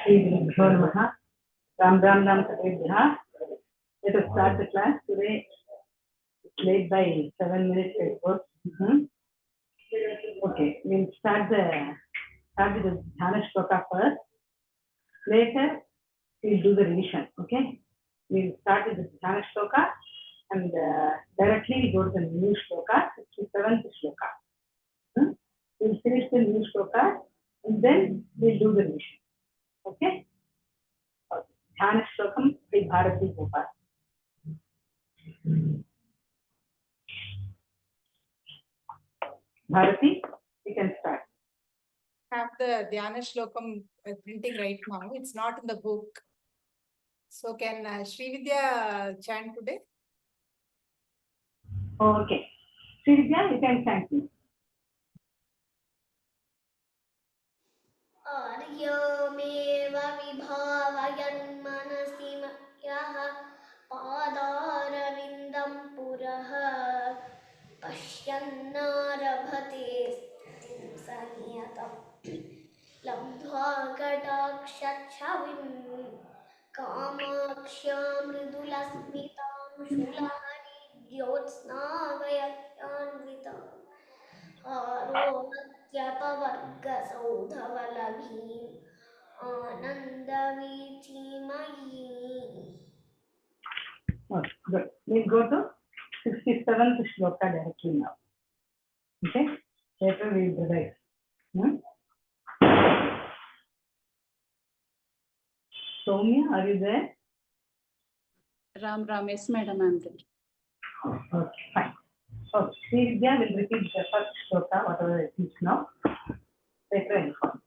श्रीगुरुभ्यो नमः. Ram Sarvebhyah. Let us start the class today. It's late by 7 minutes. Okay, we'll start with the Dhyana Shloka first. Later, we'll do the revision. Okay, we'll start with the Dhyana Shloka and directly go to the new Shloka, 67th Shloka. We'll finish the new Shloka and then we'll do the revision. Okay. Dhyana Shlokam by Bharati Gopal. Bharati, we can start. Have the Dhyana Shlokam printing right now. It's not in the book. So can Srividya chant today? Okay. Srividya, you can chant me. आर्यमेव विभावयन् मनसि यः पादारविन्दं पुरः पश्यन्नारभते स्थितिं सनियतं लब्ध्वा कटाक्षच्छविं कामाक्ष्यां मृदुलस्मितां शूलहरिद्योत्स्नावयत्यान्विताम् आरोहत्यपवर्गसौधवलभीम् आनन्दवीचिमयी. Okay, good. We'll go to 67th Shloka directly now. Okay? Later we'll revise. Soumya, are you there? Ram, yes, madam, I'm there. Okay, fine. So, Srividya will repeat the first shloka, whatever it is now. Later I'll inform.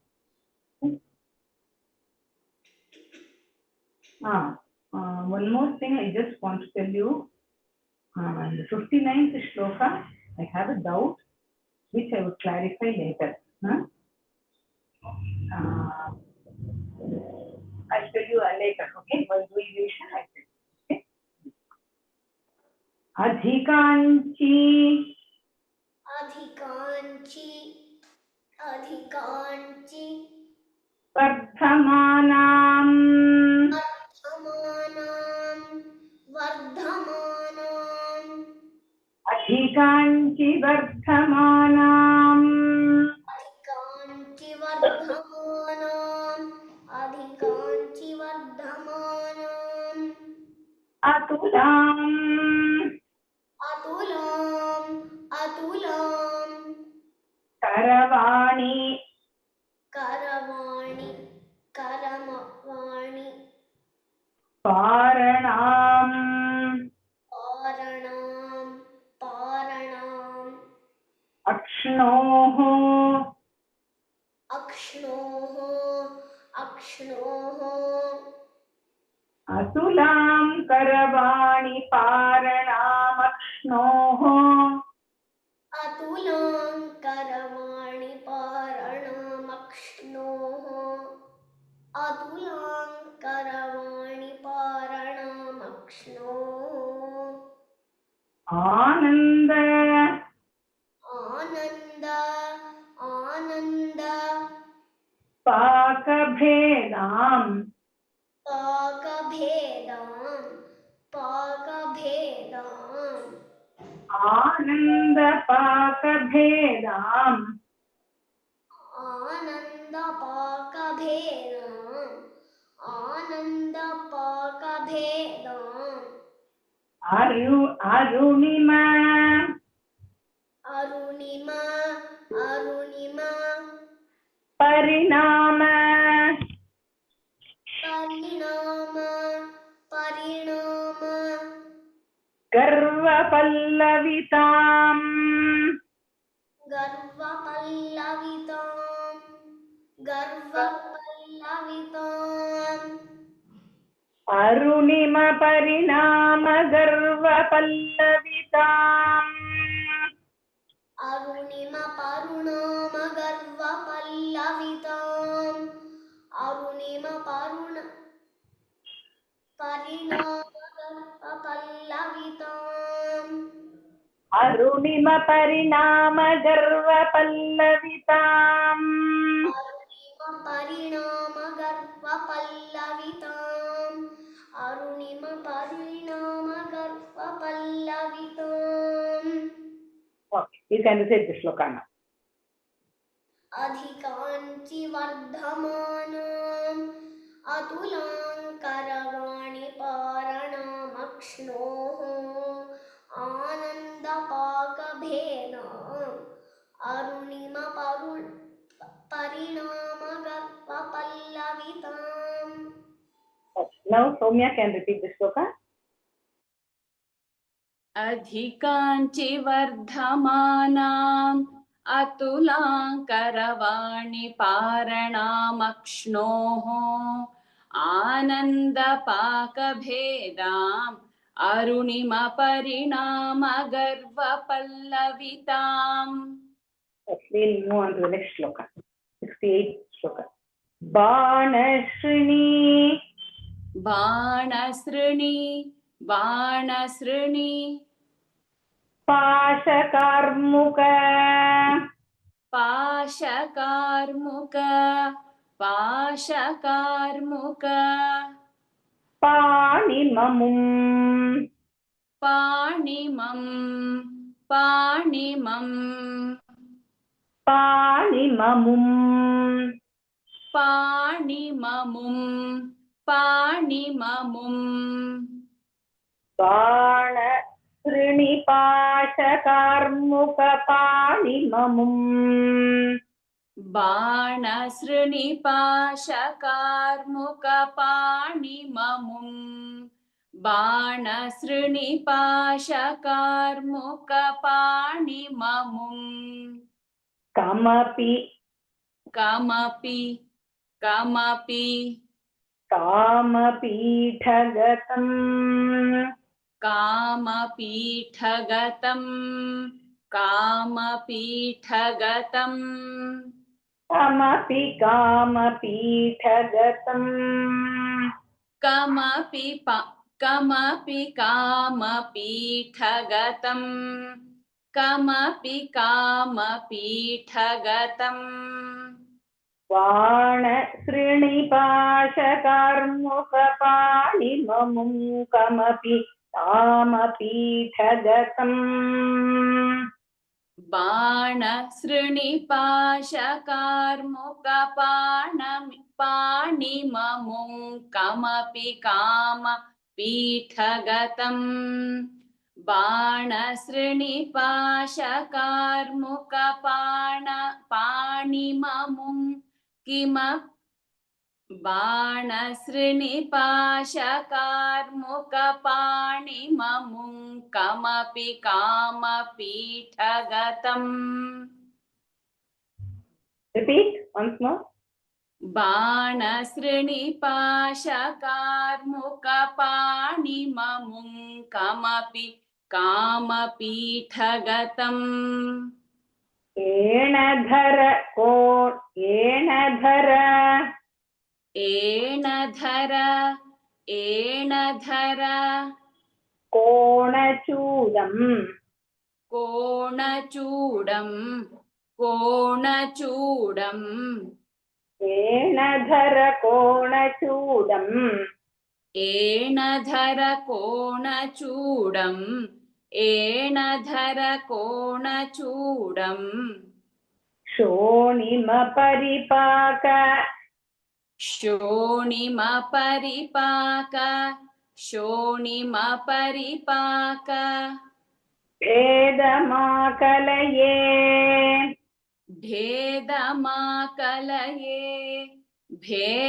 One more thing I just want to tell you. The 59th shloka, I have a doubt which I will clarify later. I'll tell you later, okay? While doing revision, I'll tell you. Okay? Adhikanchi Vardhamanam Adhikanchi Vardhamanam Atulam Karavani Paranam Akshnoho Atulam Karavani Paranam Akshnoho Ananda Pakabhedam Ananda Pakabhedam Arunima Parinama Garva Pallavitam Arunima Parinama Garva Pallavitam Arunima Parinama Garva Pallavitam परिणामगर्वपल्लविताम् अरुणिमपरिणामगर्वपल्लविताम्. Okay, you can recite this shloka now. अधिकाञ्चि वर्धमानाम् अतुलाङ्करवाणिपारणामक्ष्णोः आनन्दपाकभेदाम् परिणामगर्वपल्लविताम्. Okay. Now Soumya can repeat this shloka. अधिकाञ्चि वर्धमानाम् अतुलाङ्करवाणि पारणामक्ष्णोः आनन्दपाकभेदाम् अरुणिमपरिणामगर्वपल्लविताम्. We'll move on to the next shloka. 68th shloka. Banashrini. बाणसृणि बाणसृणि पाशकार्मुक पाशकार्मुक पाशकार्मुक पाणिममुम् पाणिमम् पाणिमम् पाणिममुम् पाणिममुम् पाणिममुम् बाणसृणिपाशकार्मुक पाणिममुम् बाणसृणिपाशकार्मुकपाणिममुम् बाणसृणिपाशकार्मुकपाणिममुम् कमपि कमपि कमपि कामपीठगतम् कामपीठगतं कामपीठगतम् कमपि कामपीठगतम् कमपि कमपि कामपीठगतं कमपि कामपीठगतम् बाणसृणिपाशकार्मुकपाणिममुं कमपि कामपीठगतम् बाणसृणिपाशकार्मुकपाणिममुं कमपि कामपीठगतम् बाणसृणिपाशकार्मुकपाणिममुं किम बाणसृणिपाशकार्मुकपाणिममुं कमपि कामपीठगतम्. Repeat once more. बाणसृणिपाशकार्मुकपाणिममुं कमपि कामपीठगतम्. एणधर एणधर एणधर एणधर कोणचूडम् कोणचूडम् कोणचूडम् एणधर कोणचूडम् एणधर कोणचूडम् एणधर कोणचूडम् शोणिमपरिपाक शोणिमपरिपाक शोणिमपरिपाक भेदमाकलये भेदमाकलये भेदमाकलये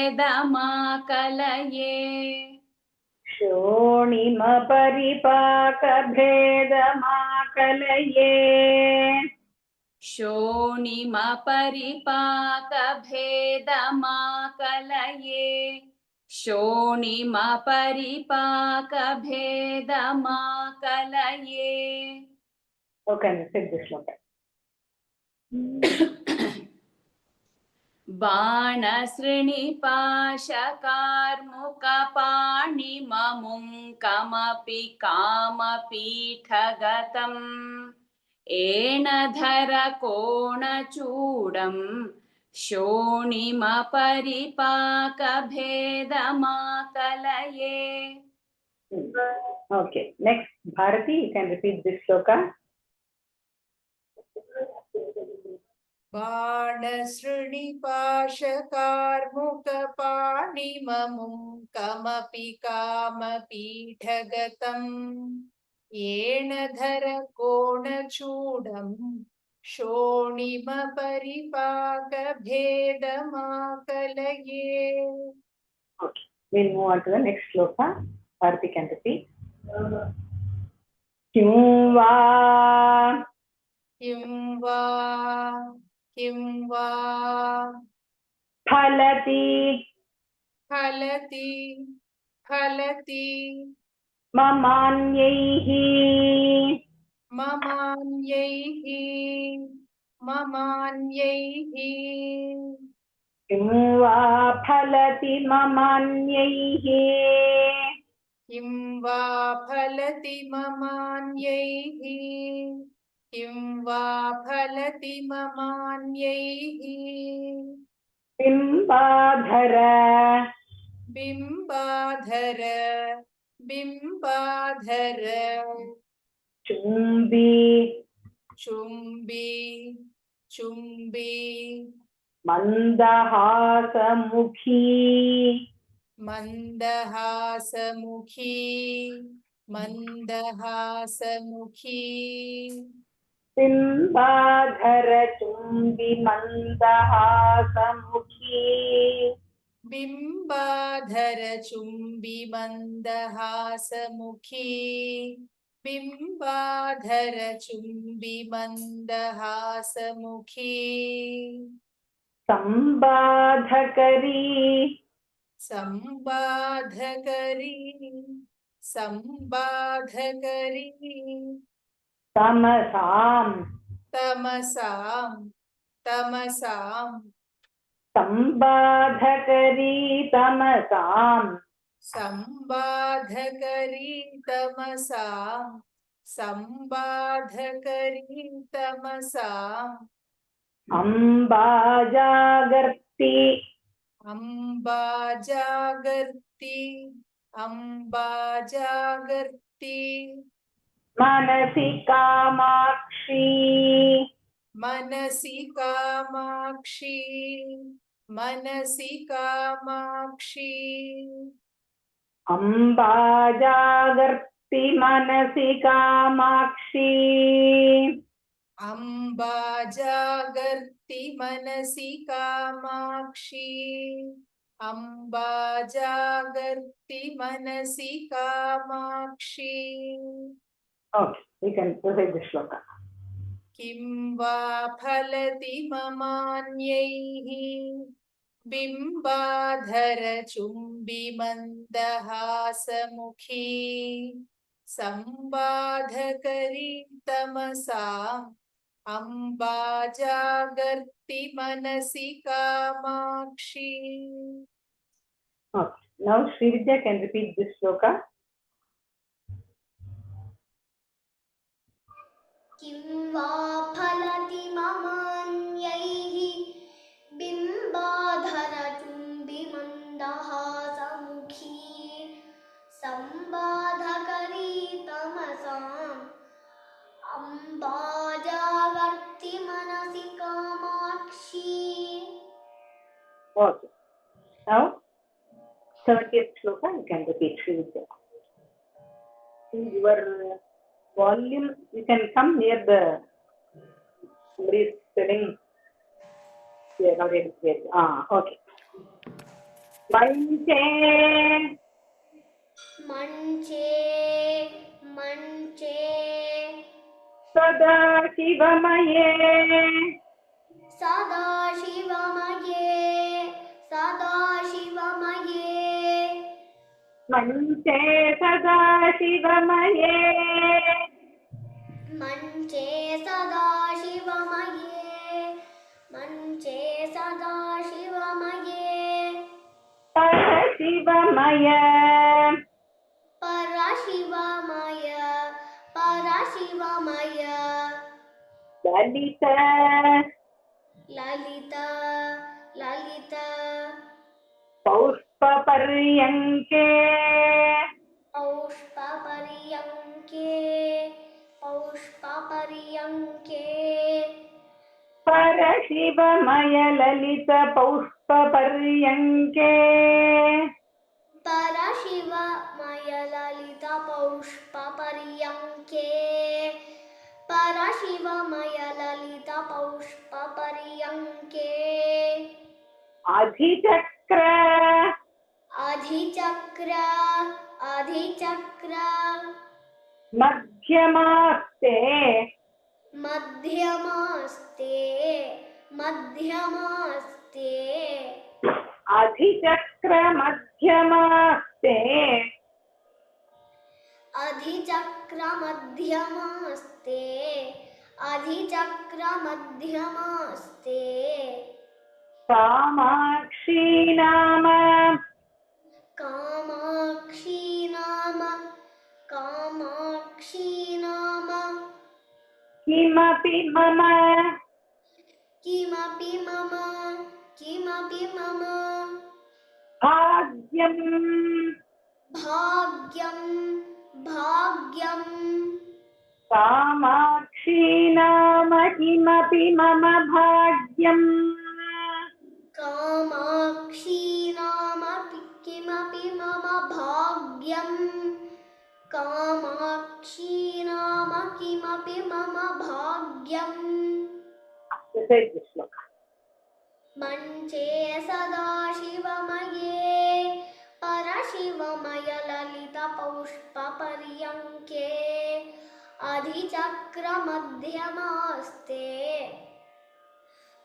शोणिमपरिपाक भेदमाकलये शोणिमपरिपाक भेदमाकलये शोणिमपरिपाक भेदमाकलये. Okay, take this shloka. बाणसृणिपाशकार्मुकपाणिममुं कमपि कामपीठगतम् एणधर कोणचूडम् शोणिमपरिपाकभेदमाकलये. Okay, next, Bharati, you can repeat this sloka. बाणसृणिपाशकार्मुकपाणिममुं कमपि कामपीठगतं येन धर कोणचूडं शोणिमपरिपाकभेदमाकलये. Okay, we'll move on to the next sloka. Bharati can repeat. Kyum va किं वा phalati फलति फलति mamanyaihi ममान्यैः Kyum va phalati mamanyaihi किं वा फलति ममान्यैः किं वा फलति ममान्यैः bimbadhara बिम्बाधर बिम्बाधर chumbi Chumbi Chumbi mandahasamukhi मन्दहासमुखी मन्दहासमुखी bimbadhara chumbi mandahasamukhi बिम्बाधर Chumbi मन्दहासमुखी बिम्बाधर Chumbi मन्दहासमुखी sambadhakari संबाधकरी संबाधकरी tamasam तमसां तमसां sambadhakari tamasam संबाधकरी तमसां संबाधकरी तमसां ambajagarti अम्बा जागर्ति manasi kamakshi मनसि कामाक्षी मनसि Kamakshi ambajagarti manasi kamakshi अम्बा जागर्ति मनसि कामाक्षी अम्बा जागर्ति मनसि Kamakshi. Okay, we can proceed this shloka. किं वा फलति ममान्यैः बिम्बाधर चुम्बि मन्दहासमुखी संबाधकरी तमसाम् अम्बा जागर्ति मनसि Kamakshi. Okay, now Srividya can repeat this shloka. किं वा फलति ममान्यैः बिम्बाधरचुम्बिमन्दहासमुखी संबाधकरी तमसाम् अम्बा जागर्ति मनसि Kamakshi. Okay, now 30th shloka you can repeat Srividya. Your volume, you can come near the, somebody is telling, yeah, not able to hear you. Okay. Manche मंचे मंचे sada shivamaye सदा शिवमये सदा शिवमये manche sada shivamaye मंचे सदा शिवमये मंचे सदा शिवमये shivamaya परशिवमय परशिवमय lalita ललिता पौष्पपर्यङ्के पौष्पपर्यङ्के पौष्पपर्यङ्के परशिवमयललित पौष्पपर्यङ्के परशिवमयललित पौष्पपर्यङ्के परशिवमयललित पौष्पपर्यङ्के अधिचक्र अधिचक्र अधिचक्र मध्यमास्ते मध्यमास्ते मध्यमास्ते अधिचक्र मध्यमास्ते अधिचक्र मध्यमास्ते अधिचक्र मध्यमास्ते कामाक्षी नाम कामाक्षी नाम कामाक्षी नाम किमपि मम किमपि मम किमपि मम भाग्यम् भाग्यं भाग्यं कामाक्षी नाम किमपि मम भाग्यम् कामाक्षी नाम किमपि मम भाग्यं कामाक्षी नाम किमपि मम भाग्यम् Recite this sloka. मञ्चे सदाशिवमये परशिवमयललितपौष्पपर्यङ्के अधिचक्रमध्यमास्ते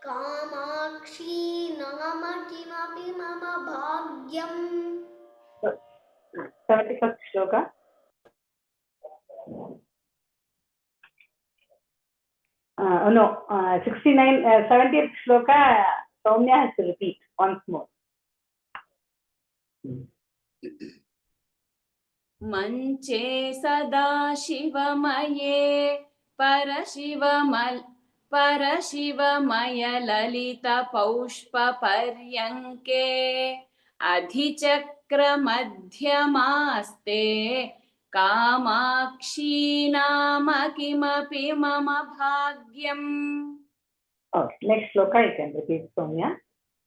कामाक्षी नाम किमपि मम भाग्यम् 71st shloka. No, 69, 70th shloka, Soumya has to repeat once more. मञ्चे सदाशिवमये परशिवमयललितपौष्पपर्यङ्के अधिचक्रमध्यमास्ते Kamakshi नाम किमपि मम भाग्यम्. Okay, next shloka you can repeat, Soumya.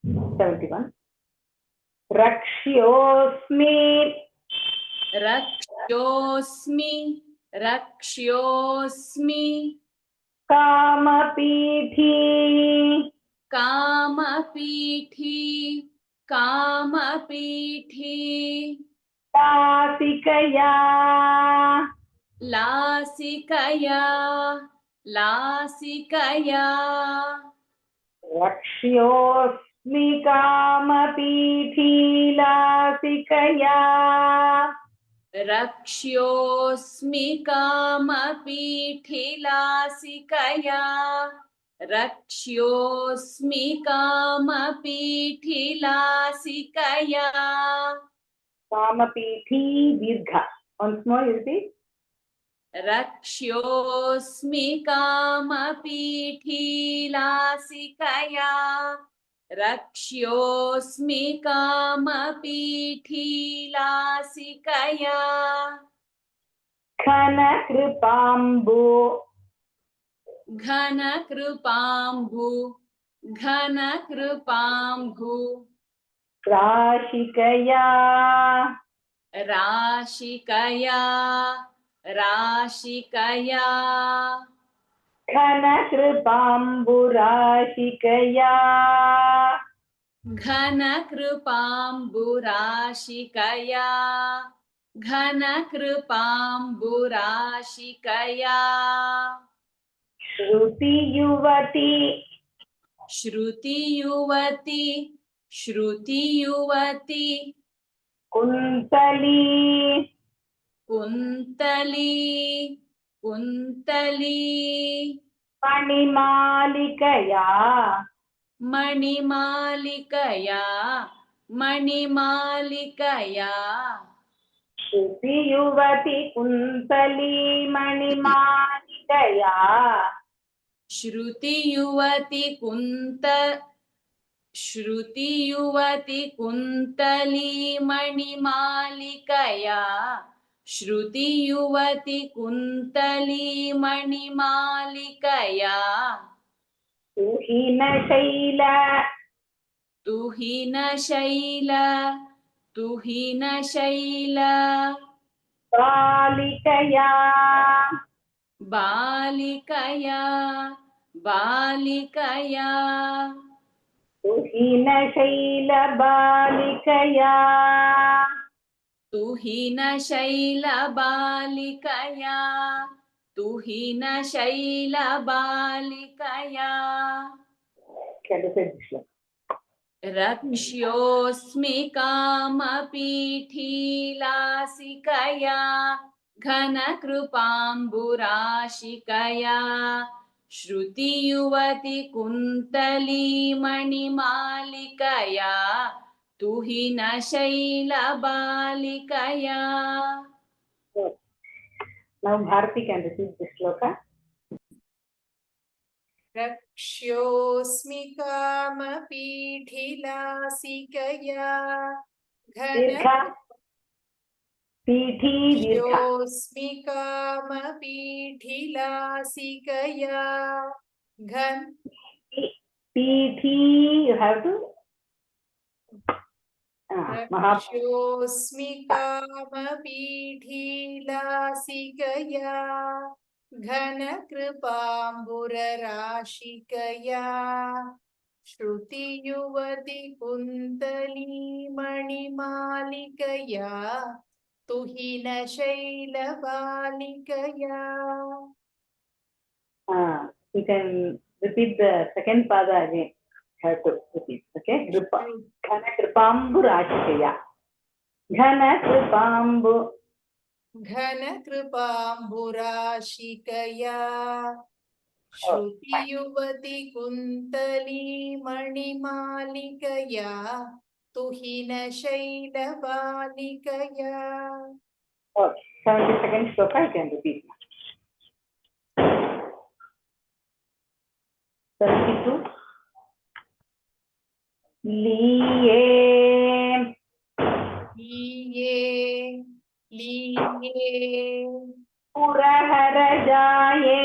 71. Rakshyoऽस्mi रक्ष्योऽस्मि रक्ष्योऽस्मि कामपीठी कामपीठी कामपीठी लासिकया लासिकया लासिकया रक्ष्योऽस्मि कामपीठी लासिकया रक्ष्योऽस्मि कामपीठिलासिकया रक्ष्योऽस्मि कामपीठिलासिकया कामपीठी दीर्घ. Once more you repeat. रक्ष्योऽस्मि कामपीठिलासिकया रक्ष्योऽस्मि कामपीठिलासिकया घनकृपाम्बु घनकृपाम्भु घनकृपाम्भु राशिकया राशिकया राशिकया घनकृपाम्बुराशिकया घनकृपाम्बुराशिकया घनकृपाम्बुराशिकया श्रुतियुवती श्रुतियुवती श्रुतियुवती कुन्तली कुन्तली कुन्तली मणिमालिकया मणिमालिकया मणिमालिकया श्रुतियुवती कुन्तली मणिमालिकया श्रुतियुवती श्रुतियुवति कुन्तली मणिमालिकया श्रुतियुवति कुन्तली मणिमालिकया तुहिनशैल तुहिनशैल तुहिनशैल बालिकया बालिकया बालिकया तुहिनशैल बालिकया तुहिनशैल बालिकया तुहिनशैल बालिकया Can you say this sloka? रक्ष्योऽस्मि कामपीठीलासिकया घनकृपाम्बुराशिकया श्रुतियुवति कुन्तली मणिमालिकया तुहिनशैलबालिकया. Now Bharati can repeat this sloka. रक्ष्योऽस्मि कामपीठिलासिकया Dirgha. Pithi dirgha. रक्ष्योऽस्मि कामपीठिलासिकया घन Pithi, you have to. रक्ष्योऽस्मि कामपीठिलासिकया घनकृपाम्बुरराशिकया श्रुतियुवति कुन्तली मणिमालिकया तुहिनशैलबालिकया. You can repeat the second pada again. Have to repeat. Okay. Kripa. Ghana kripambu rashikaya. Ghana kripambu. घनकृपाम्बुराशिकया श्रुतियुवति कुन्तली मणिमालिकया तुहिनशैलबालिकया. Okay. 72nd sloka you can repeat. 72. Liye. लीये लीये पुरहर जाये.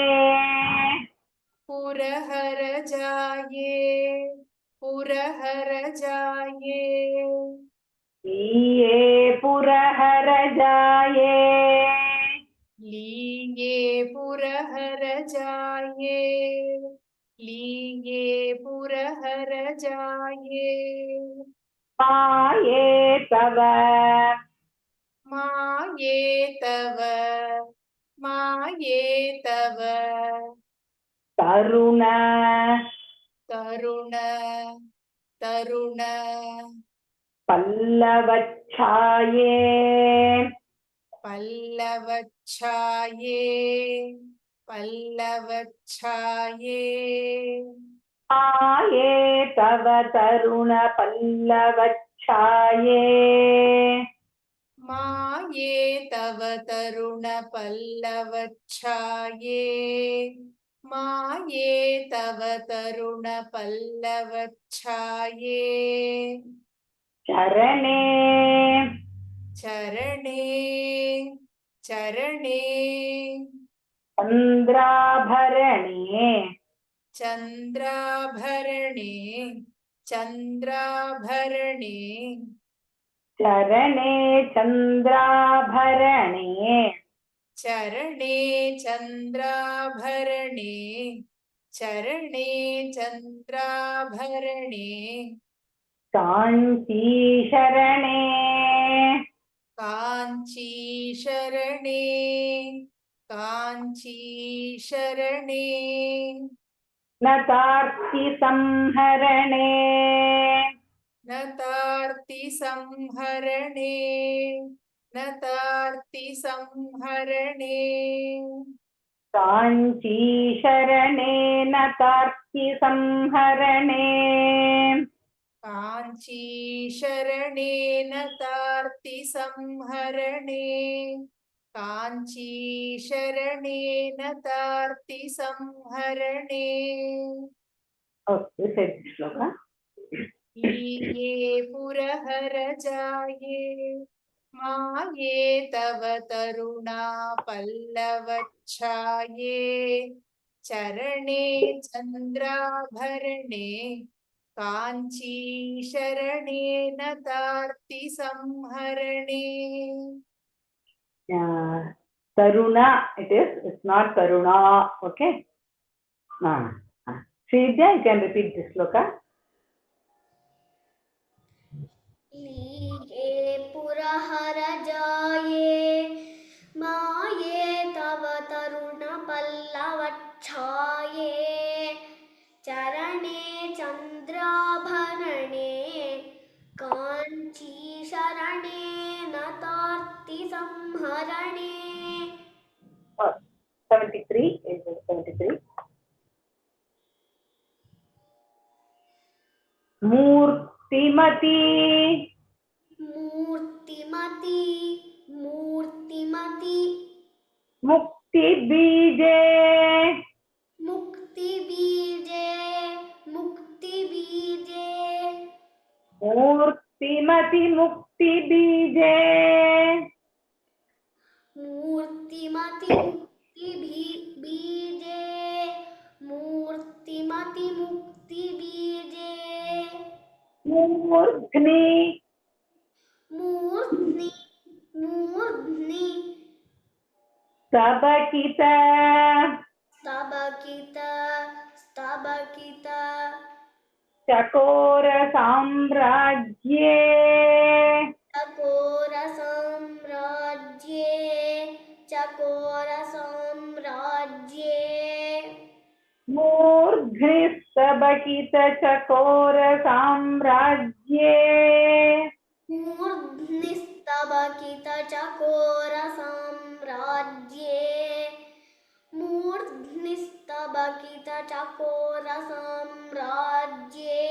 पुरहर जाये पुरहर जाये लिये पुरहर जाये. लीये पुरहर जाये लीये पुरहर जाये पाये तव. माये तव माये तव तरुण. तरुण तरुण पल्लवच्छाये. पल्लवच्छाये पल्लवच्छाये पाये तव तरुण पल्लवच्छाये. माये तव तरुण पल्लवच्छाये माये तव तरुण पल्लवच्छाये चरणे. चरणे चरणे चन्द्राभरणे. चन्द्राभरणे चन्द्राभरणे चरणे चन्द्राभरणे. चरणे चन्द्राभरणे चरणे चन्द्राभरणे काञ्चीशरणे. काञ्चीशरणे काञ्चीशरणे नतार्तिसंहरणे. नतार्तिसंहरणे नतार्तिसंहरणे काञ्चीशरणे नतार्तिसंहरणे. काञ्चीशरणे नतार्तिसंहरणे काञ्चीशरणे नतार्तिसंहरणे. Okay, say this sloka. ये पुरहर जाये माये तव तरुणा पल्लवच्छाये चरणे चन्द्राभरणे काञ्ची शरणे नतार्ति संहरणे. Taruna, it's not Taruna, okay? Sridhya, you can repeat this sloka. लीये पुरहर जाये माये तव तरुणपल्लवच्छाये चरणे चन्द्राभरणे काञ्ची शरणे नतार्ति संहरणे. 73, is 73. Murtimati. मूर्तिमती मूर्तिमती Mukti Bije. मुक्तिबीजे मुक्तिबीजे Murtimati Mukti Bije. मूर्तिमति मुक्तिबीजे मूर्तिमति मुक्तिबीजे Murdhni. मूर्ध्नि मूर्ध्नि Sabakita. स्तबकित स्तबकित Chakora Samrajye. चकोर साम्राज्ये चकोर साम्राज्ये Murdhni Sabakita Chakora Samrajye. मूर्ध्निस्तबकित चकोर साम्राज्ये मूर्ध्निस्तबकित चकोर साम्राज्ये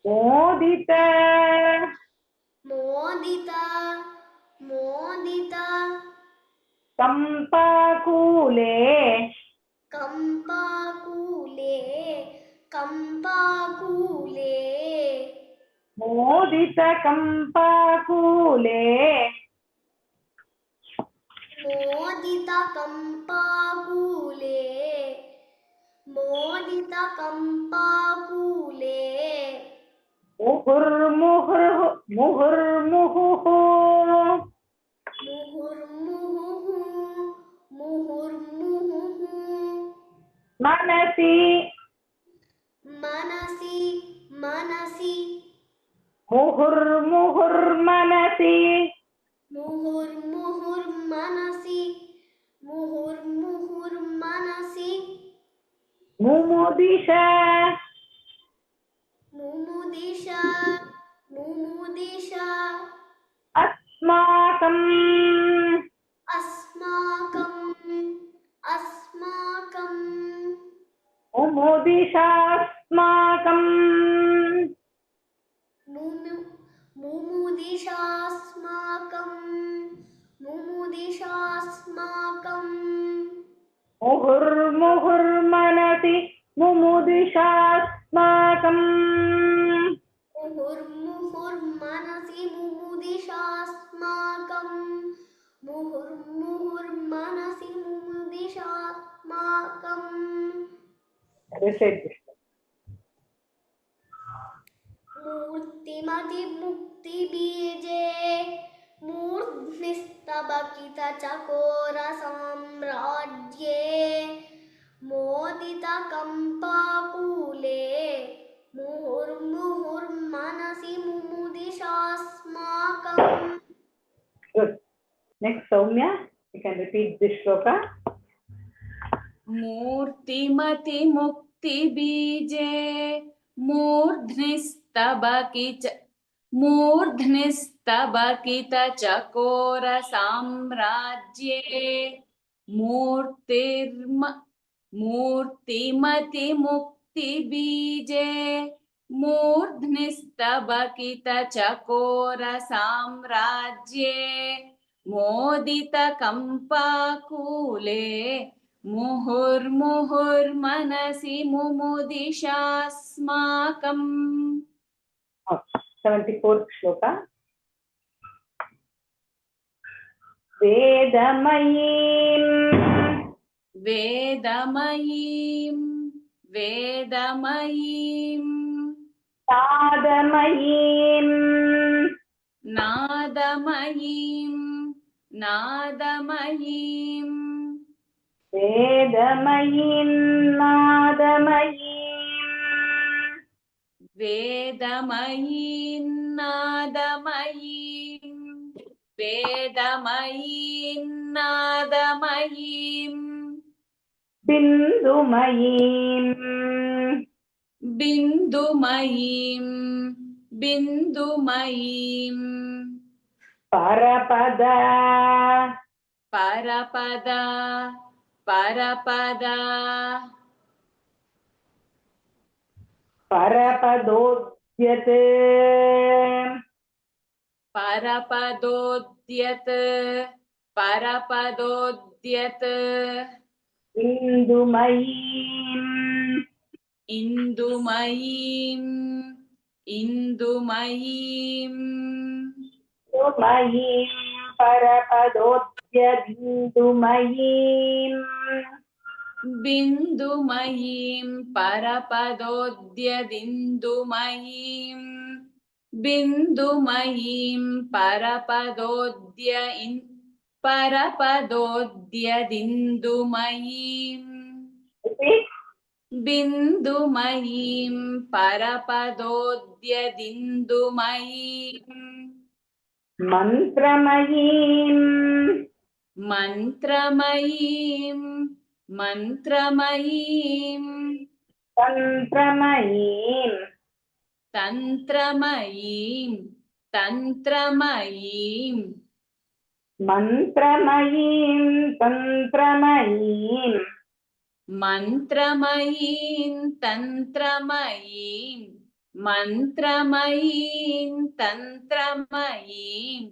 Modita. मोदिता मोदिता Kampakule. कंपाकूले कंपाकूले Modita Kampakule. मोदिता कंपाकूले मोदिता कंपाकूले Muhurmuhu. मुहुर्मुहुः मुहुर्मुहुः Manasi. मनसि मनसि Muhurmanasi. मुहुर्मुहुर्मनसि मुहुर्मुहुर्मनसि Mumudisha. मुमुदिशा मुमुदिशा Asmakam. अस्माकम् अस्माकम् Mumudisha Asmakam. मुमुदिशास्माकम् मुमुदिशास्माकम् Muhurmanasi. Mumudisha Asmakam. मुहुर्मुहुर्मनसि मुमुदिशास्माकम् मुहुर्मुहुर्मनसि मुमुदिशास्माकम् Recite this. मूर्तिमतिमुक्तिबीजे मूर्ध्निस्तबकित चकोर साम्राज्ये मोदितकम्पाकूले मुहुर्मुहुर्मनसि मुमुदिशास्माकम्. Good. Next, Soumya, you can repeat this shloka. मूर्तिमति मुक्ति बीजे मूर्ध्निस्तबकित चकोर साम्राज्ये मूर्तिमति मुक्ति बीजे मूर्ध्निस्तबकित चकोर साम्राज्ये मोदित कंपाकूले मुहुर्मुहुर्मनसि मुमुदिशास्माकम्. 74th shloka. Vedamayim Vedamayim, Vedamayim, Nadamayim Nadamayim, Nadamayim, Vedamayim Nadamayim Vedamayim, Nadamayim, Vedamayim, Nadamayim, Bindumayim Bindumayim, Bindumayim, Parapada Parapada, Parapada, Parapadodyat Parapadodyat, Parapadodyat, Indumayim Indumayim, Indumayim, Indumayim Parapadodyat Indumayim Bindumayim, Parapadodyadindumayim, Bindumayim, Parapadodyadindumayim, Repeat. Bindumayim, Parapadodyadindumayim, Mantramayim Mantramayim, Mantramayim, Tantramayim Tantramayim, Tantramayim, Mantramayim Tantramayim Mantramayim, Tantramayim, Mantramayim, Tantramayim,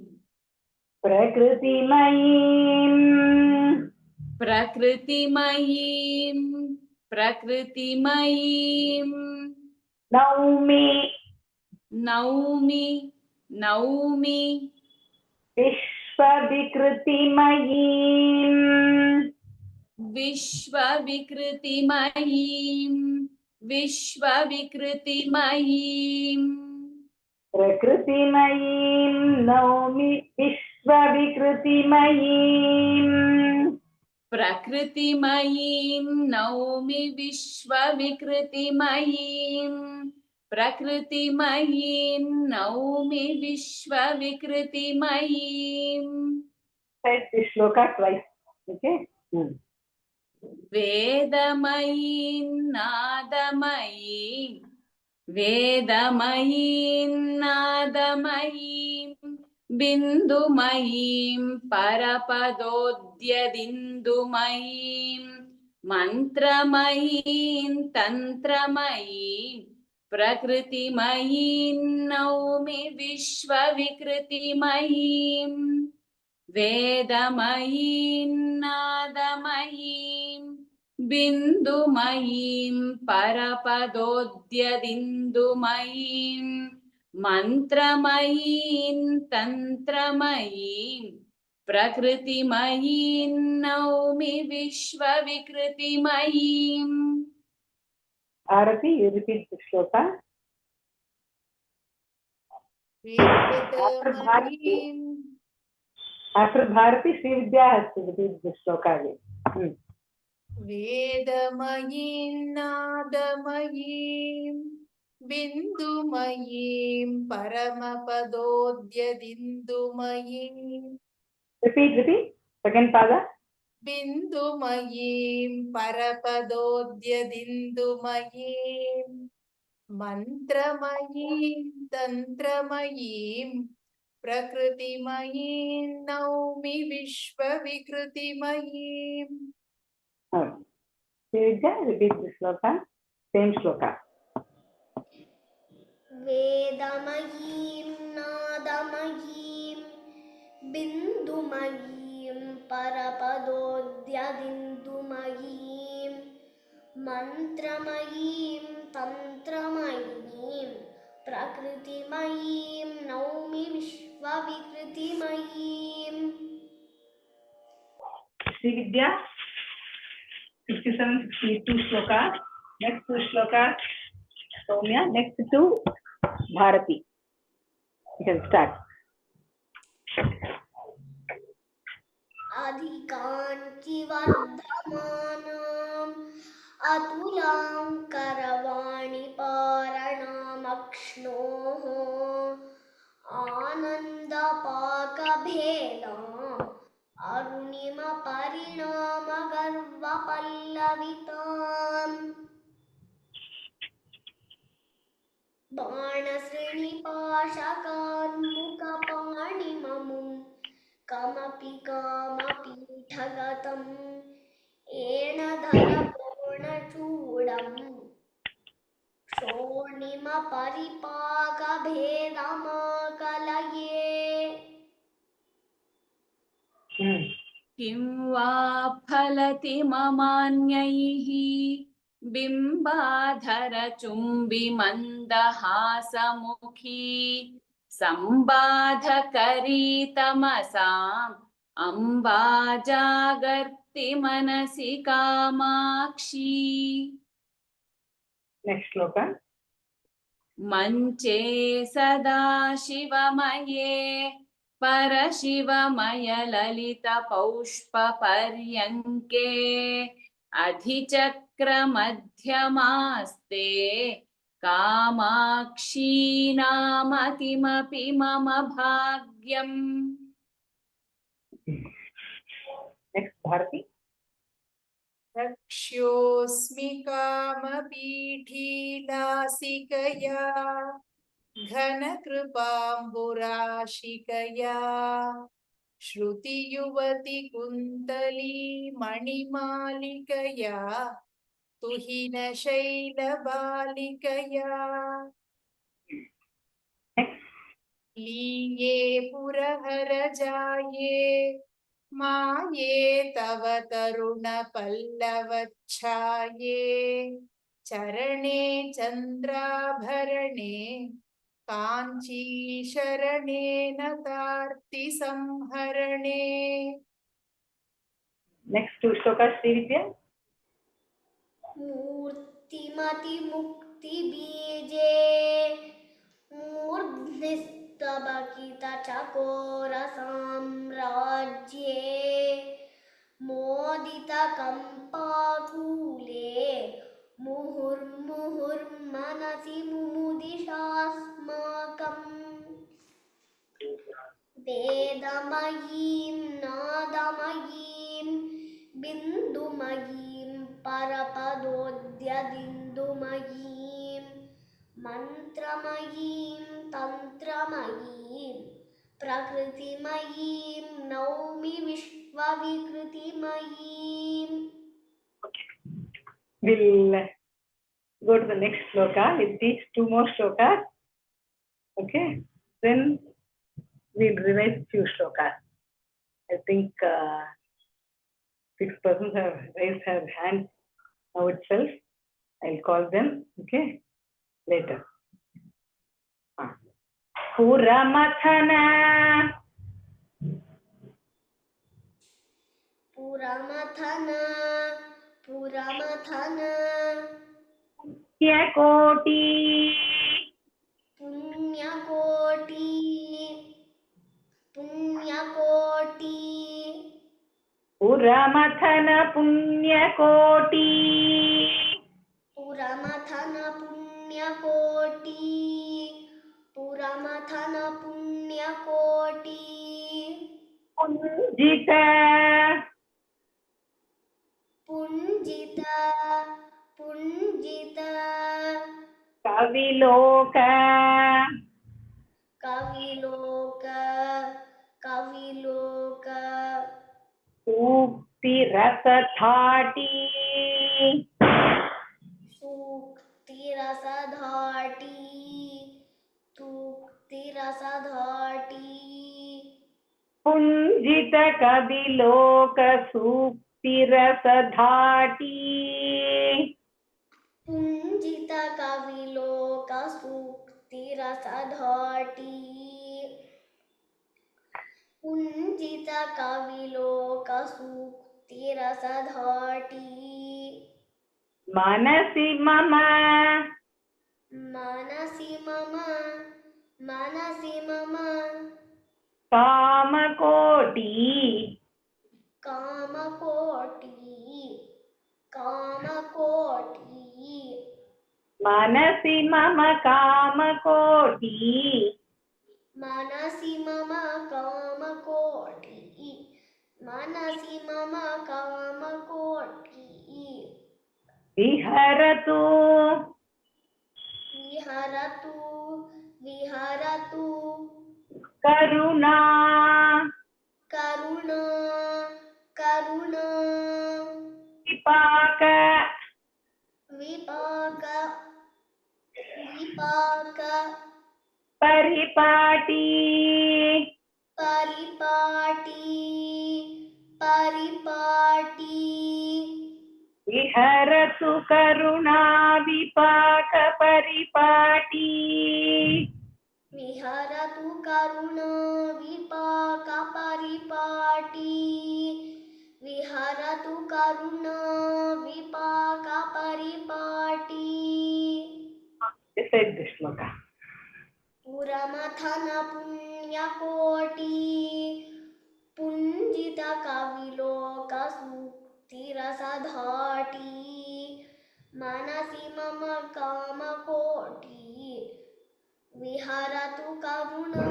Prakritimayim Prakritimayim, Prakritimayim, Naumi Naumi, Naumi, Vishwavikritimayim Vishwavikritimayim, Vishwavikritimayim, Prakritimayim Naumi Vishwavikritimayim Prakritimayim, Naumi Vishwavikritimayim, Prakritimayim, Naumi Vishwavikritimayim, Said this shloka twice. Okay. Vedamayim, Nadamayim, Vedamayim, Nadamayim, Bindumayim, Parapadodyadindumayim, Mantramayim, Tantramayim, Prakritimayim, Naumi Vishwavikritimayim, Vedamayim, Nadamayim, Bindumayim, Parapadodyadindumayim, Mantramayim, Tantramayim, Prakritimayim, Naumi Vishwavikritimayim. Arati, you repeat the shloka. Vedamayim, After Bharati, Sri Vidya has to repeat the shloka again. Vedamayim, Nadamayim, Bindumayim, Paramapadodyadindumayim, Repeat. Second pada. Bindumayim, Parapadodyadindumayim, Mantramayim, Tantramayim, Prakritimayim, Naumi Vishwavikritimayim. Sri Vidya, repeat the shloka. Same shloka. वेदमयीं नादमयीं बिन्दुमयीं परपदोद्यदिन्दुमयीं मन्त्रमयीं तन्त्रमयीं प्रकृतिमयीं नौमि विश्वविकृतिमयीम् Srividya, 57, 62 shloka. Next two shloka, Soumya. Next two, Bharati. You can start. अधिकाञ्चि वर्धमानाम् अतुलां करवाणि पारणामक्ष्णोः आनन्दपाकभेदाम् अरुणिमपरिणामगर्वपल्लविताम् बाणश्रेणिपाशकान्मुखपाणिममुं कमपि कामपीठगतम् येन धरकोणचूडम् शोणिमपरिपाकभेदमाकलये किं वा फलति ममान्यैः बिम्बाधरचुम्बिमन्दहासमुखी संबाधकरी तमसाम् अम्बा जागर्ति मनसि Kamakshi Next shloka. मञ्चे सदा शिवमये परशिवमय ललितपौष्पपर्यङ्के अधिचक्रमध्यमास्ते कामाक्षी नाम किमपि मम भाग्यम्. Next Bharati. रक्ष्योऽस्मि कामपीठीलासिकया घनकृपाम्बुराशिकया श्रुतियुवति कुन्तली मणिमालिकया तुहिनशैलबालिकया लीये पुरहरजाये माये तव तरुणपल्लवच्छाये चरणे चन्द्राभरणे काञ्चीशरणे नतार्तिसंहरणे. Next two shloka, Srividya. मूर्तिमतिमुक्तिबीजे मूर्ध्निस्तबकितचकोरसाम्राज्ये मोदितकम्पाकूले मुहुर्मुहुर्मनसि मुमुदिशास्माकम् वेदमयीं नादमयीं बिन्दुमयीं परपदोद्यदिन्दुमयीं मन्त्रमयीं तन्त्रमयीं प्रकृतिमयीं नौमि विश्वविकृतिमयीम्. We'll go to the next shloka. We'll teach two more shlokas. Okay. Then we'll revise few shlokas. I think 6 persons have raised their hands now itself. I'll call them. Okay. Later. Puramathana. पुरमथन पुरमथन Yakoti. पुण्यकोटि पुण्यकोटि Puramathana Punyakoti. पुरमथन पुण्यकोटि पुरमथन पुण्यकोटि Punjita. पुञ्जित पुञ्जित Kaviloka. कविलोक कविलोक Ukti Rasathati. सूक्तिरसधाटी तूक्तिरसधाटी Punjita Kaviloka Sukti Rasadhati. पुञ्जित कविलोक सूक्तिरसधाटी रसधाटी पुंजित कविलोक सूक्ति रसधाटी मनसि मम मनसि मम कामकोटि कामकोटि मनसि मम कामकोटि मनसि मम कामकोटि विहरतु विहरतु करुणा करुणा विपाक विपाक परिपाटी परिपाटी विहरतु करुणा विपाक परिपाटी विहरतु करुणा विपाक परिपाटी विहरतु करुणा विपाक परिपाटी Recite this shloka. पुरमथन पुण्यकोटि पुंजित कविलोक सूक्तिरसधाटी मनसि मम कामकोटि विहरतु करुणा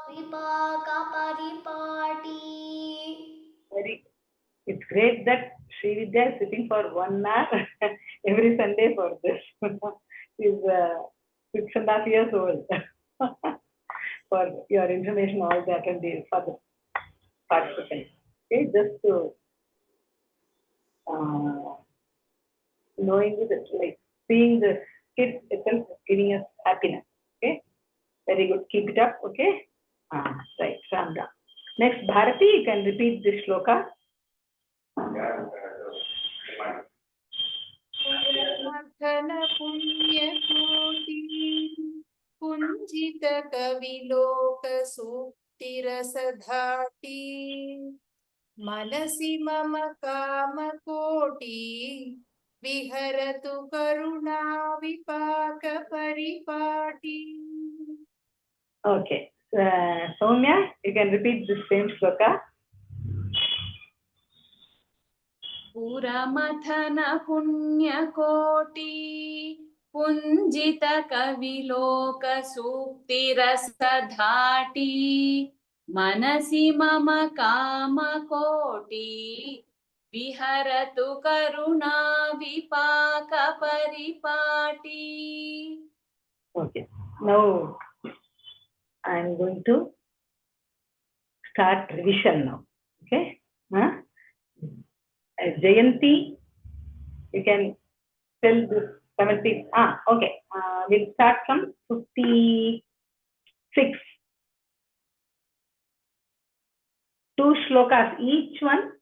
विपाक परिपाटी It's great that Sri Vidya is sitting for 1 hour every Sunday for this. She's 6.5 years old. For your information, all the attendees, for the participants. Okay, just to knowing that, like seeing the kids itself is giving us happiness. Okay, very good. Keep it up. Okay, right, Ramda. Next, Bharati, you can repeat this shloka. पुरमथन पुण्यकोटि पुंजित कविलोक सूक्तिरसधाटी मनसि मम कामकोटि विहरतु करुणा विपाक परिपाटी. Okay, Soumya, you can repeat the same shloka. पुरमथन पुण्यकोटि पुंजित कविलोक सूक्तिरसधाटी मनसि मम कामकोटि विहरतु करुणा विपाक परिपाटी. Okay, now I am going to start revision now. Okay, Jayanti, you can tell this 70. Okay, we'll start from 56. 2 shlokas each one.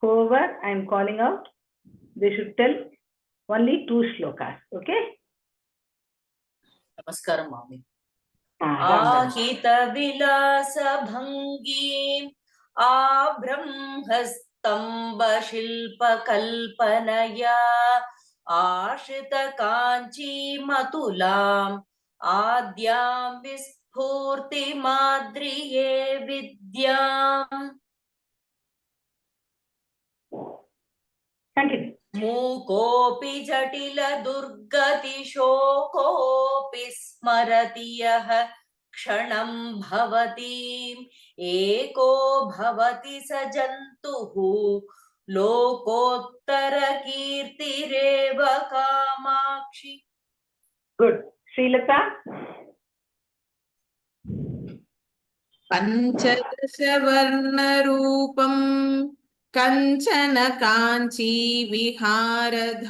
Whoever I am calling out, they should tell only 2 shlokas. Okay. नमस्कारं मामि. Ram. आहितविलासभङ्गीम् आभ्रंहस्तम्भशिल्पकल्पनया आश्रितकाञ्चीमतुलाम् आद्यां विस्फूर्तिमाद्रिये विद्याम्. Continue. मूकोऽपि जटिलदुर्गतिशोकोऽपि स्मरति यः क्षणं भवतीम् एको भवति स जन्तुः लोकोत्तरकीर्तिरेव Kamakshi. Good. Srilata. पञ्चदशवर्णरूपं कञ्चन काञ्ची विहारधौरेयं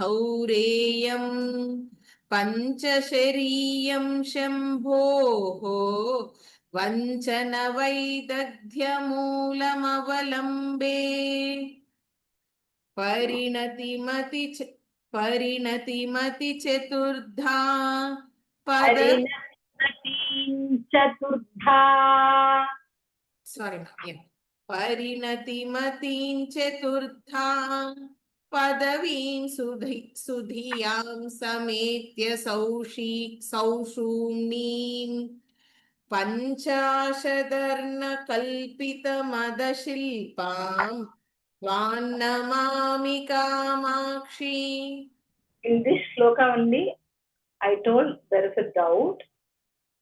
पञ्चशरीयं शम्भोः वञ्चनवैदग्ध्यमूलमवलम्बे परिणतिमति चतुर्धा पद चतुर्था Sorry, ma'am. Yeah. परिणतिमतीं चतुर्थां पदवीं सुधियां समेत्य सौषूम्नीं पञ्चाशदर्णकल्पितमदशिल्पां वान्नमामि Kamakshi. In this shloka only, I told there is a doubt.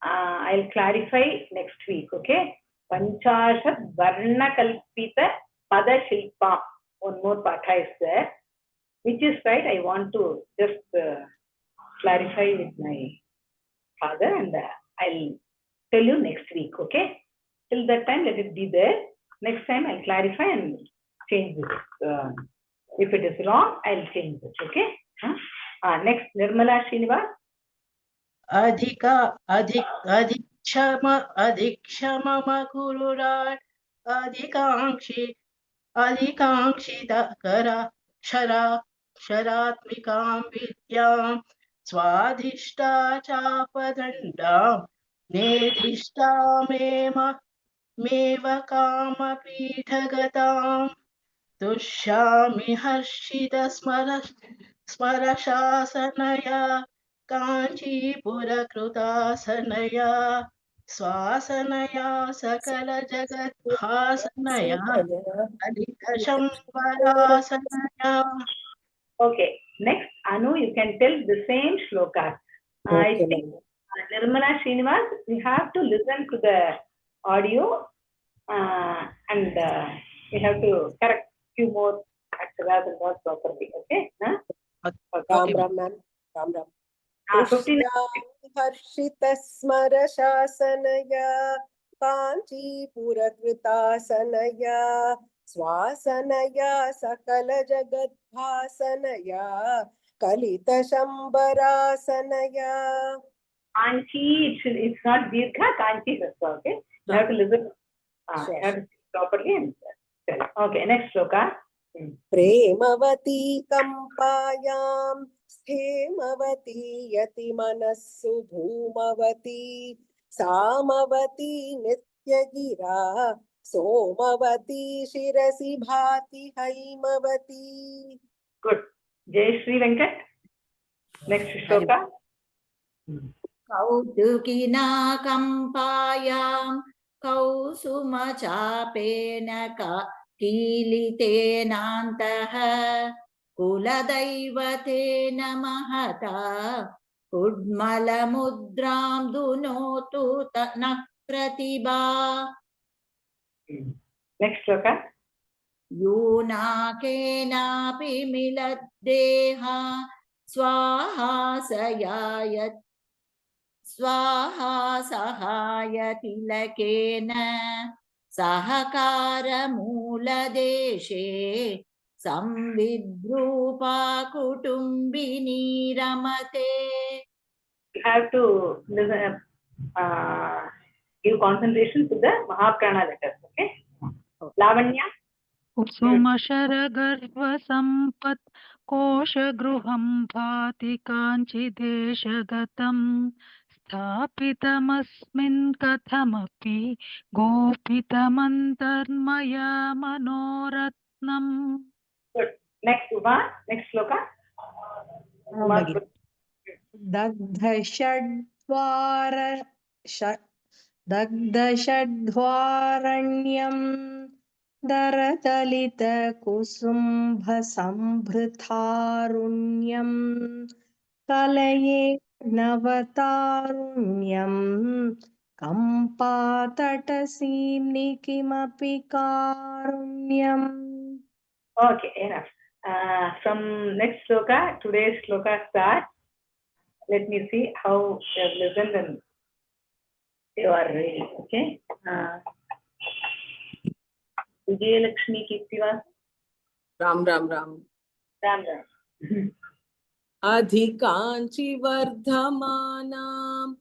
I'll clarify next week, okay? Panchashat Varna Kalpita Pada Shilpa. One more patha is there, which is right. I want to just clarify with my father, and I'll tell you next week, okay? Till that time, let it be there. Next time, I'll clarify and change this. If it is wrong, I'll change it, okay? Next, Nirmala Srinivas. अधिक्षममकुरुराट् अधिकाङ्क्षितकराक्षरात्मिकां विद्यां स्वाधिष्ठाचापदण्डां नेदिष्टामेव कामपीठगतां तुष्यामि हर्षितस्मरशासनया काञ्चीपुरकृतासनया स्वासनया सकलजगद्भासनया ललितशम्बरासनया. Okay, next, Anu, you can tell the same shloka. I think Nirmala Srinivas, we have to listen to the audio and we have to correct few more aksharas and not properly, okay? Ram Ram ma'am. Ram Ram. 59. हर्षितस्मरशासनया काञ्चीपुरकृतासनया स्वासनया सकलजगद्भासनया कलितशम्बरासनया. Kanchi, it's not Dirgha, Kanchi is also, okay? You have to listen, Sure. you have to speak properly and tell. Okay, next shloka. Premvati कम्पायां स्थेमवती यतिमनस्सु धूमवती Samavati नित्यगिरा सोमवती शिरसि भाति Haimavati. Good. Jay Shri Venkat. Next shloka. कौतुकिना कम्पायां कौसुमचापेन कीलितेनान्तः कुलदैवतेन महता कुड्मलमुद्रां दुनोतु नः प्रतिभा. Next shloka. यूनाकेनापि मिलद्देहा स्वाहा सहाय तिलकेन सहकारमूलदेशे संविद्रूपा कुटुम्बिनी रमते. You have to listen, give concentration to the Mahaprana letters, okay? Lavanya. कुसुमशरगर्वसम्पत् कोशगृहं भाति काञ्चिदेशगतं स्थापितमस्मिन् कथमपि गोपितमन्तर्मया मनोरत्नम्. Good. Next Uma. Next shloka. दग्धषड्वारण्यं दरदलितकुसुम्भसम्भृतारुण्यं कलये नवतारुण्यं कम्पातटसीम्नि किमपि कारुण्यम्. Okay, enough. From next shloka, today's shloka starts. Let me see how you have listened and you are ready, okay? Vijayalakshmi Kirtivas. Ram Ram Ram. Ram Ram. अधिकाञ्चि वर्धमानाम्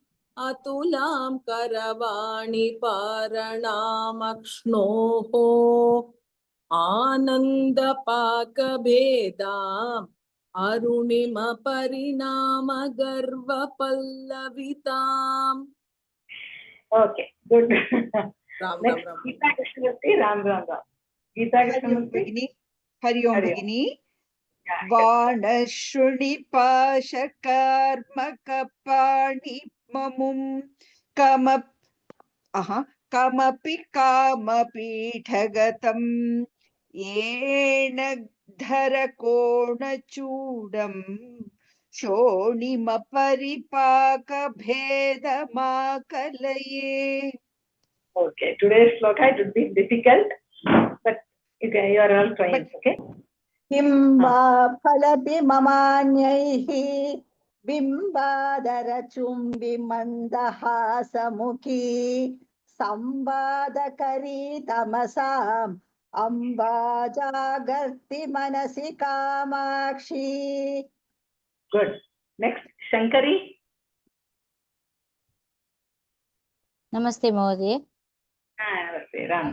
अतुलां करवाणि पारणामक्ष्णोः आनन्दपाकभेदाम् अरुणिमपरिणामगर्वपल्लविताम्. Okay, good. Ram Next, Ram. Geeta Krishnamurthy, Ram. Geeta Hari ओम Krishnamurthy. भगिनी हरि ओम Hari Om. भगिनी Yeah, बाणशृणिपाशकर्मकपाणिममुं कमपि कामपीठगतं येन धरकोणचूडं शोणिमपरिपाकभेदमाकलये. Okay, today's sloka it would be difficult, but you are all trying, okay? किं वा फलपि ममान्यैः बिम्बादरचुम्बिमन्दहासमुखी संवादकरी तमसाम् अम्बा जागर्ति मनसि Kamakshi. Good. Next, Shankari. नमस्ते महोदय. Namaste, Ram.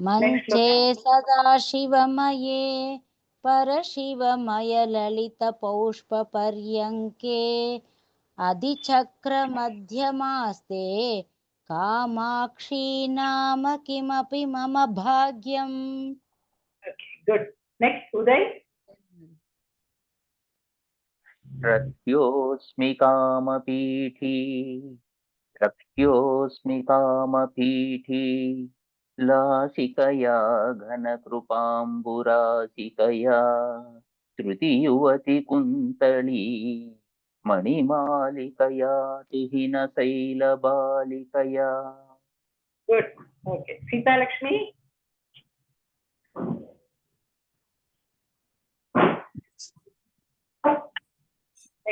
मञ्चे सदाशिवमये परशिवमयललितपौष्पपर्यङ्के अधिचक्रमध्यमास्ते कामाक्षी नाम किमपि मम भाग्यम्. Okay, good. Next, Uday. रत्योऽस्मि कामपीठी लासिकया घनकृपाम्बुरासिकया श्रुतियुवति कुन्तली मणिमालिकया तुहिनशैलबालिकया. Good. Okay. Sita Lakshmi.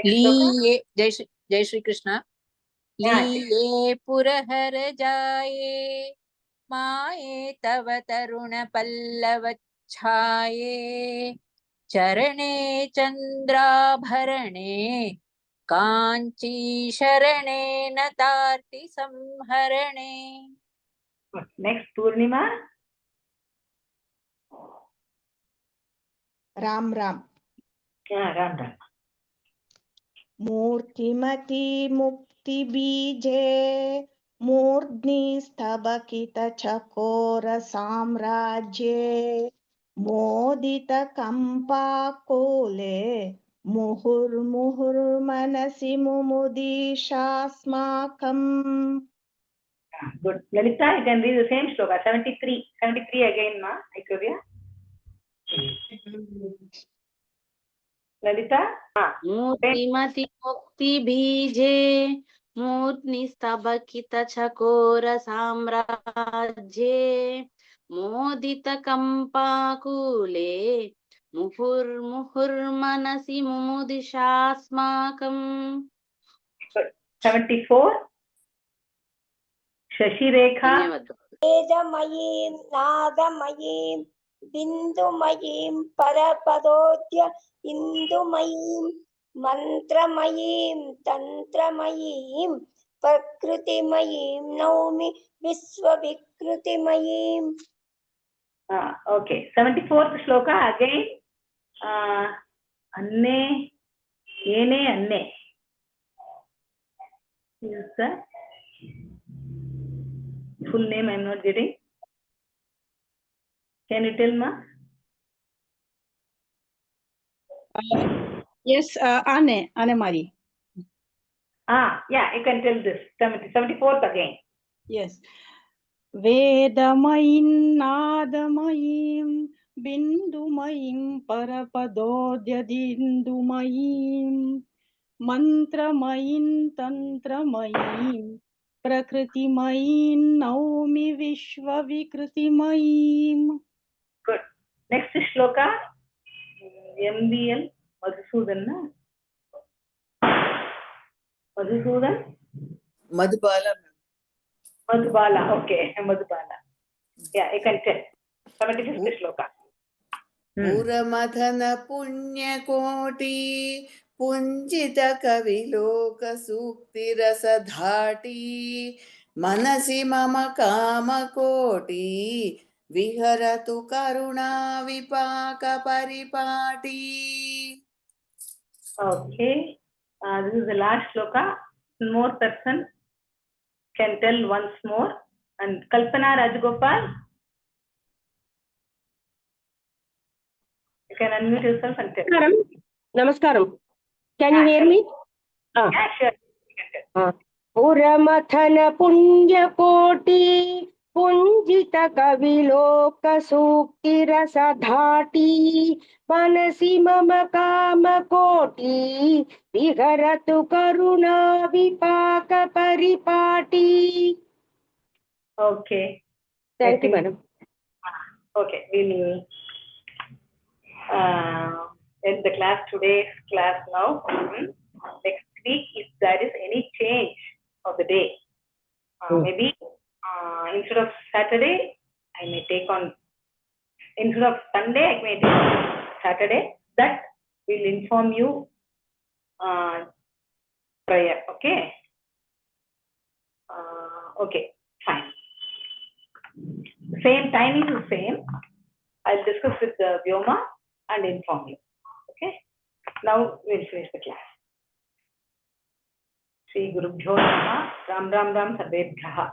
लीये जय श्री कृष्ण. लीये पुरहर जाये माये तव तरुण पल्लव छाये चरणे चंद्राभरणे कांची शरणे नतार्ति संहरणे. Next, Purnima. Ram Ram. Yeah, Ram. मूर्तिमती मुक्ति बीजे मूर्ध्नि स्तबकित चकोर साम्राज्ये मोदित कंपाकोले मुहुर्मुहुर्मनसि मुमुदीशास्माकम्. Good. Lalita, you can read the same sloka. 73 again, ma. Aikavya. Lalita. मूर्तिमति मुक्ति बीजे मूर्ध्नि स्तबकित चकोर साम्राज्ये मोदित कंपाकुले मुहुर्मुहुर्मनसि मुमुदिशास्माकम्. 74. Shashirekha. वेदमयीं नादमयीं बिन्दुमयीं परपदोद्य इन्दुमयीं मन्त्रमयीं तन्त्रमयीं प्रकृतिमयीं नौमि विश्वविकृतिमयीम्. Okay. 74th shloka again. Anne, yene anne. Yes, sir. Full name I am not getting. Can you tell, ma? Yes, Anne Marie. Yeah, you can tell this. 74th again. Yes. वेदमयीं नादमयीं बिन्दुमयीं परपदोद्यदिन्दुमयीं मन्त्रमयीं तन्त्रमयीं प्रकृतिमयीं नौमि विश्वविकृतिमयीम्. Good. Next shloka. MBL Madhusudan. Madhusudan. Madhubala. Madhubala. Okay, Madhubala. Yeah, you can tell. 75th shloka. पुरमथन पुण्यकोटि पुञ्जित कविलोक सूक्तिरसधाटी मनसि मम कामकोटि विहरतु करुणा विपाक परिपाटी. Okay. This is the last shloka. One more person. can tell once more. And Kalpana Rajagopal, you can unmute yourself and tell. Namaskaram. Can you hear me? Yeah, sure. Puramatana punya koti punjita kaviloka sukti rasa dhati manasi mama kama koti viharatu karuna vipaka paripati. Okay. Thank you, madam. Okay, we'll end the class, today's class now. Next week, if there is any change of the day, maybe instead of Saturday, I may take on, instead of Sunday, I may take on Saturday. That will inform you prior, okay? Okay, fine. Same timing is the same. I'll discuss with the Vyoma and inform you. Okay. Now we'll finish the class. Shri Gurubhyo Namaha. Ram Ram Ram Sarvebhyaha.